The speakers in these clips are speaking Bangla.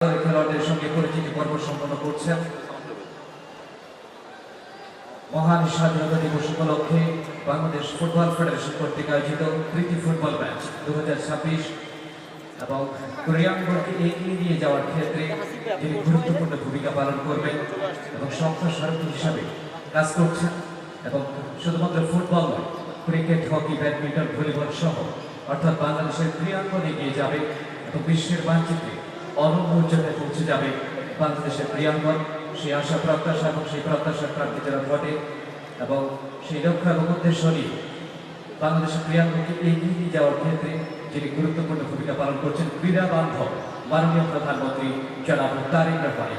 খেলোয়াড়দের সঙ্গে পরিচিতি পর্ব সম্পন্ন করছেন। মহান স্বাধীনতা দিবস উপলক্ষে বাংলাদেশ ফুটবল ফেডারেশন কর্তৃক আয়োজিত প্রীতি ফুটবল ম্যাচ 2026 এবং ক্রীড়াঙ্গনকে এগিয়ে নিয়ে যাওয়ার ক্ষেত্রে যিনি গুরুত্বপূর্ণ ভূমিকা পালন করবেন এবং সম্প্রসারক হিসাবে কাজ করছেন এবং শুধুমাত্র ফুটবল নয়, ক্রিকেট, হকি, ব্যাডমিন্টন, ভলিবল সহ অর্থাৎ বাংলাদেশের ক্রীড়াঙ্গন এগিয়ে যাবে এবং বিশ্বের মানচিত্রে অনন্য উচ্চতায় পৌঁছে যাবে বাংলাদেশের ক্রীড়াঙ্গন। সেই আশা প্রত্যাশা এবং সেই প্রত্যাশার প্রাপ্তি যেন ঘটে এবং সেই লক্ষ্য এবং উদ্দেশ্য নিয়ে বাংলাদেশের ক্রীড়াঙ্গনকে এগিয়ে নিয়ে যাওয়ার ক্ষেত্রে যিনি গুরুত্বপূর্ণ ভূমিকা পালন করছেন ক্রীড়া বান্ধব মাননীয় প্রধানমন্ত্রী জনাব তারেক রহমান।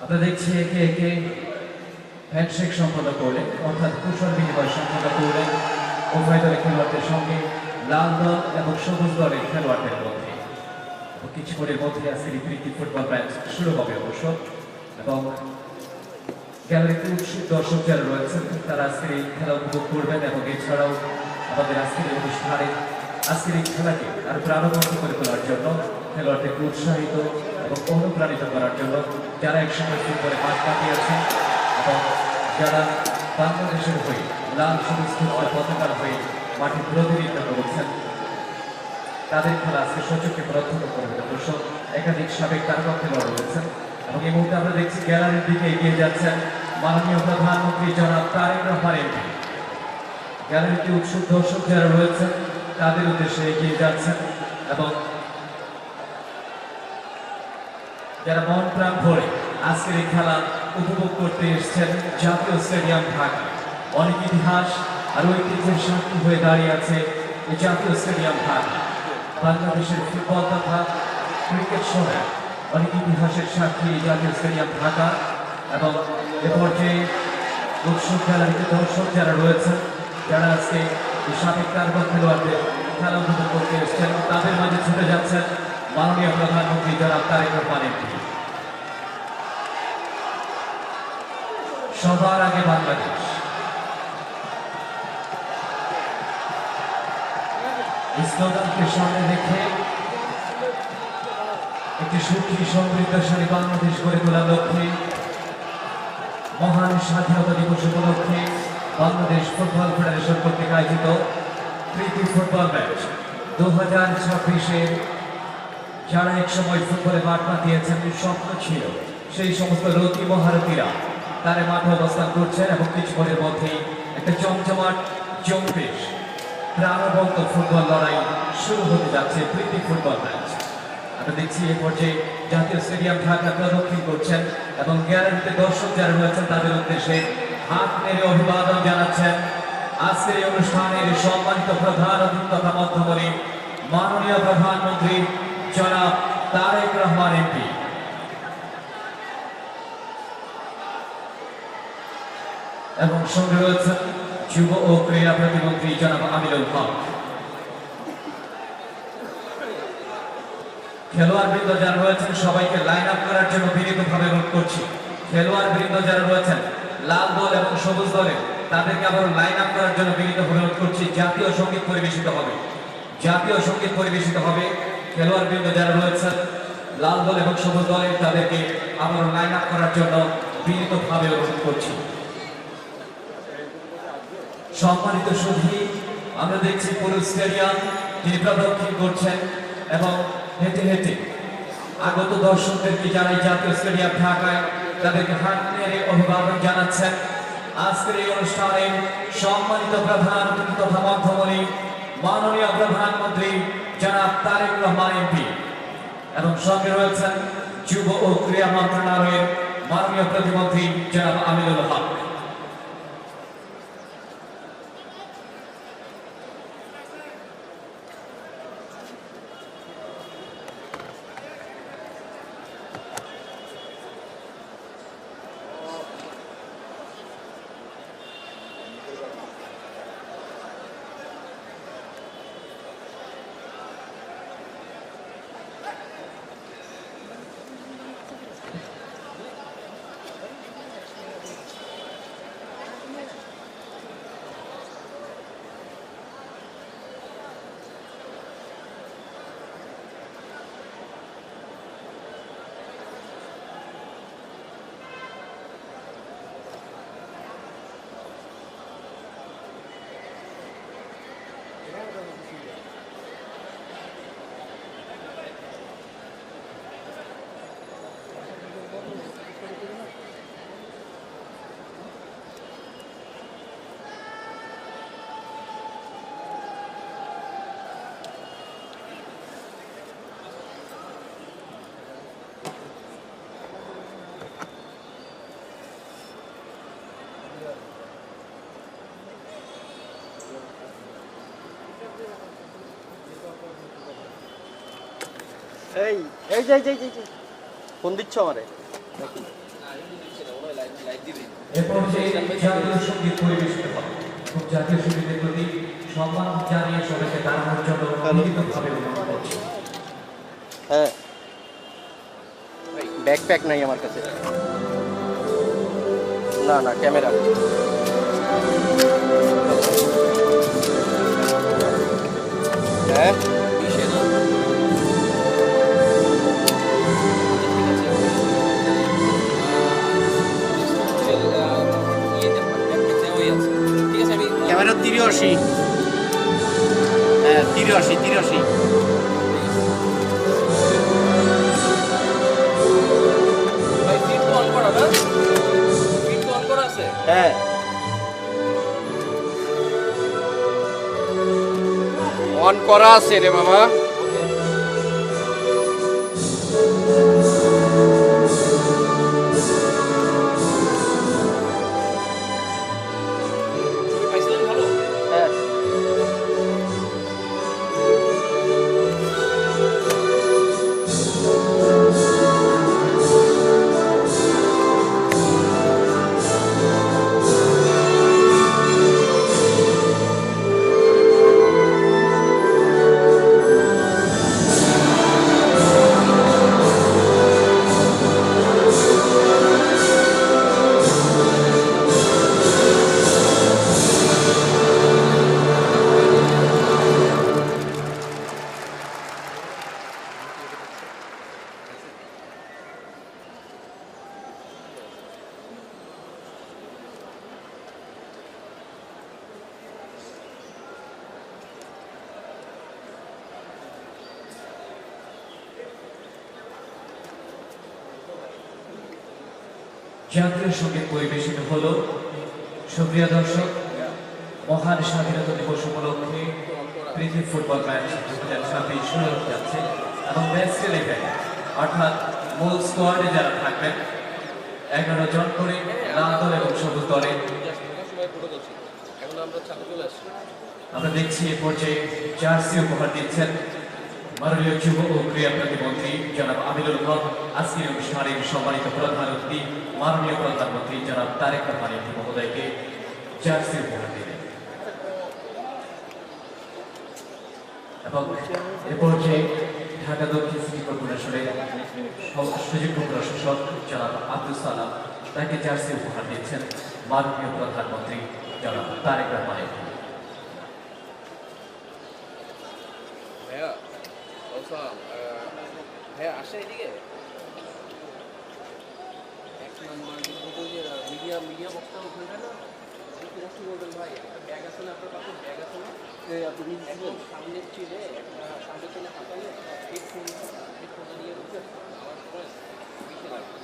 আমরা দেখছি একে একে হ্যান্ডশেক সম্পন্ন করলেন, অর্থাৎ কুশল বিনিময় সম্পন্ন করলেন উভয় দলের খেলোয়াড়দের সঙ্গে, লাল দল এবং সবুজ দলের খেলোয়াড়দের মধ্যে। কিছুক্ষণের মধ্যে আজকের এই প্রীতি ফুটবল ম্যাচ শুরু হবে অবশ্য এবং গ্যালারিতে উৎসুক দর্শক যারা রয়েছেন তারা আজকের এই খেলা উপভোগ করবেন এবং এছাড়াও আমাদের আজকের এই অনুষ্ঠানে আজকের এই খেলাকে আরো প্রাণবন্ত করে তোলার জন্য খেলোয়াড়দেরকে উৎসাহিত এবং অনুপ্রাণিত করার জন্য যারা একসঙ্গে ফুটবলে মাঠ কাটিয়েছেন এবং যারা বাংলাদেশের হয়ে লাল সবুজ পতাকার হয়ে মাঠে প্রতিনিধিত্ব করেছেন তাদের খেলা আজকে সচক্ষে প্রত্যক্ষ করবেন অবশ্য একাধিক সাবেক তারকা খেলোয়াড় রয়েছেন এবং এই মুহূর্তে আমরা দেখছি গ্যালারির দিকে এগিয়ে যাচ্ছেন মাননীয় প্রধানমন্ত্রী জনাব তারেক রহমান। গ্যালারিতে উৎসুক দর্শক যারা রয়েছেন তাদের উদ্দেশ্যে এগিয়ে যাচ্ছেন এবং যারা মন প্রাণ ভরে আজকের এই খেলা উপভোগ করতে এসেছেন জাতীয় স্টেডিয়াম ঢাকা। অনেক ইতিহাস আর ঐতিহ্যের সাক্ষী হয়ে দাঁড়িয়ে আছে এই জাতীয় স্টেডিয়াম ঢাকা। বাংলাদেশের ফুটবল তথা ক্রিকেট সহ অনেক ইতিহাসের সাক্ষী এই জাতীয় স্টেডিয়াম ঢাকা এবং এ পর্যায়ে উৎসব গ্যালারিতে দর্শক যারা রয়েছেন যারা আজকে এই সাবেক তারকা খেলোয়াড়দের খেলা উপভোগ করতে এসেছেন তাদের মাঝে ছুটে যাচ্ছেন মাননীয় প্রধানমন্ত্রী জনাব তারেক রহমান। সবার আগে বাংলাদেশ, স্লোগানকে সামনে রেখে একটি সুখী সমৃদ্ধশালী বাংলাদেশ গড়ে তোলার লক্ষ্যে মহান স্বাধীনতা দিবস উপলক্ষে বাংলাদেশ ফুটবল ফেডারেশন কর্তৃক আয়োজিত প্রীতি ফুটবল ম্যাচ 2026-এর যারা একসময় ফুটবলে মাঠ মাতিয়েছেন স্বপ্ন ছিল সেই সমস্ত রতি মহারথীরা তারা মাঠে অবস্থান করছেন এবং কিছুক্ষণের মধ্যেই একটা জমজমাট জম্পেশ প্রাণবন্ত ফুটবল লড়াই শুরু হতে যাচ্ছে প্রীতি ফুটবল ম্যাচ। আমরা দেখছি এই পর্যায়ে জাতীয় স্টেডিয়াম ঢাকা প্রদক্ষিণ করছেন এবং গ্যালারিতে দর্শক যারা রয়েছেন তাদের উদ্দেশ্যে হাত নেড়ে অভিবাদন জানাচ্ছেন আজকের এই অনুষ্ঠানের সম্মানিত প্রধান অতিথি তথা মধ্যমণি মাননীয় প্রধানমন্ত্রী জনাব তারেক রহমান এমপি। এবং সঙ্গে রয়েছেন যুব ও ক্রীড়া প্রতিমন্ত্রী জনাব আমিনুল হক। খেলোয়াড় বৃন্দ যারা রয়েছেন সবাইকে লাইন আপ করার জন্য বিনীতভাবে অনুরোধ করছি। খেলোয়াড় বৃন্দ যারা রয়েছেন লাল দল এবং সবুজ দলের তাদেরকে আবার লাইন আপ করার জন্য বিনীতভাবে অনুরোধ করছি। জাতীয় সঙ্গীত পরিবেশিত হবে, জাতীয় সঙ্গীত পরিবেশিত হবে। খেলোয়াড় বৃন্দ যারা রয়েছেন লাল দল এবং সবুজ দলের তাদেরকে আবার লাইন আপ করার জন্য বিনীতভাবে অনুরোধ করছি। সম্মানিত সুধী, আমরা দেখছি পুরো স্টেডিয়াম তিনি প্রদক্ষিণ করছেন এবং হেঁটে হেঁটে আগত দর্শকদেরকে যারা জাতীয় স্টেডিয়াম ঢাকায় তাদেরকে হাত নেড়ে অভিবাদন জানাচ্ছেন। আজকের এই অনুষ্ঠানে সম্মানিত প্রধান অতিথি তথা মধ্যমণি মাননীয় প্রধানমন্ত্রী জনাব তারেক রহমান এমপি এবং সঙ্গে রয়েছেন যুব ও ক্রীড়া মন্ত্রণালয়ের মাননীয় প্রতিমন্ত্রী জনাব আমিনুল হক। এই এই যে ফোন দিচ্ছ আমারে দেখি এরপর যে জাতীয় সঙ্গীত পরিবেশিত হবে এবং জাতীয় সঙ্গীতের প্রতি সম্মান জানিয়ে সবাইকে দাঁড়ানোর জন্য বিনীতভাবে অনুরোধ করছি। হ্যাঁ ব্যাকপ্যাক নাই আমার কাছে না ক্যামেরা হ্যাঁ ক্যামেরা 83 হ্যাঁ 83 হ্যাঁ অন করা আছে রে বাবা হ্যাঁ জাতীয় সঙ্গীত পরিবেশিত হলো। সুপ্রিয় দর্শক, মহান স্বাধীনতা দিবস উপলক্ষে প্রীতি ফুটবল ম্যাচ 2026 শুরু হতে যাচ্ছে এবং বেস্ট 11 অর্থাৎ মূল স্কোয়াডে যারা থাকবেন 11 জন করে লাল দল এবং সবুজ দলে আমরা দেখছি এ পর্যায়ে জার্সি উপহার দিচ্ছেন মাননীয় যুব ও ক্রীড়া প্রতিমন্ত্রী জনাব আমিনুল হক। আজকের অনুষ্ঠানের সম্মানিত প্রধান অতিথি মাননীয় প্রধানমন্ত্রী জনাব তারেক রহমান মহোদয়কে জার্সি উপহার দিলেন এবং এ পর্যায়ে ঢাকা দক্ষিণ সিটি কর্পোরেশনের সুযোগ্য প্রশাসক জনাব আব্দুল সালাম তাকে জার্সি উপহার দিচ্ছেন মাননীয় প্রধানমন্ত্রী জনাব তারেক রহমান। হ্যাঁ আসে এদিকে এক নম্বর মিডিয়া বক্সটা ওখানে না কি বলবেন ভাই ব্যাগ আছে না আপনার কাছে ব্যাগ আছে না আপনি একদম সামনের চিনে সামনের চিনে হাঁটালে হেডফোনটা নিয়ে রয়েছে আমার পরে পিছিয়ে লাগবে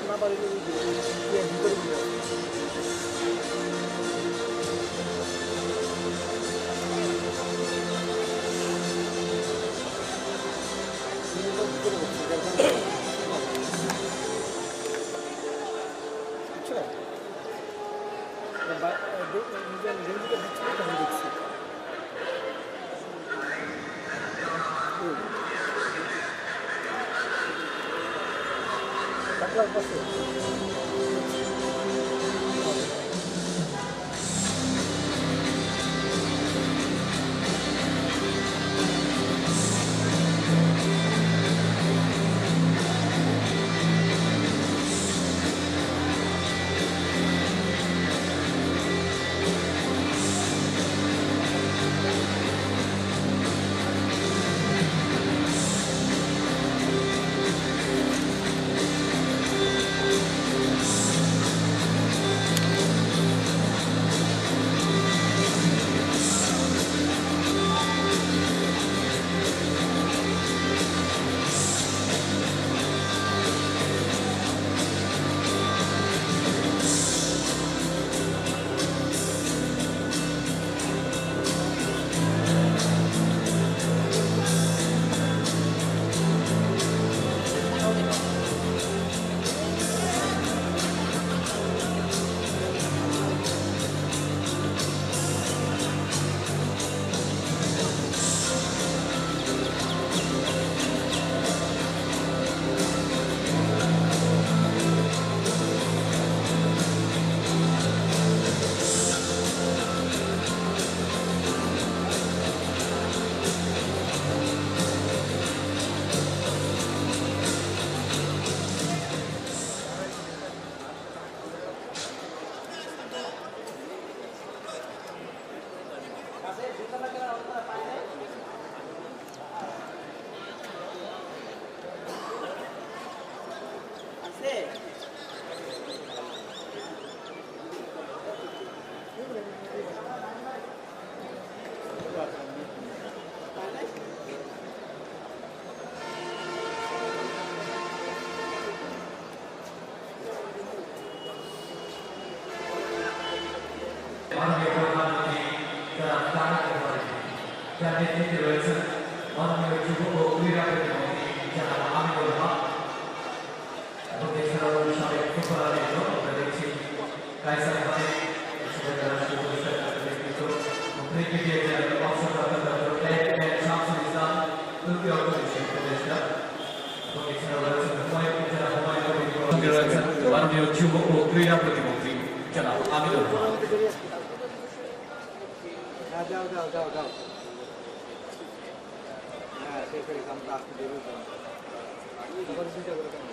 না পারি সঙ্গে রয়েছেন মাননীয় যুব ও ক্রীড়া প্রতিমন্ত্রী জনাব আমিনুল হক। হ্যাঁ যাও যাও যাও যাও হ্যাঁ সেই কামটা আসতে দেবে আবার চিন্তা করে কেন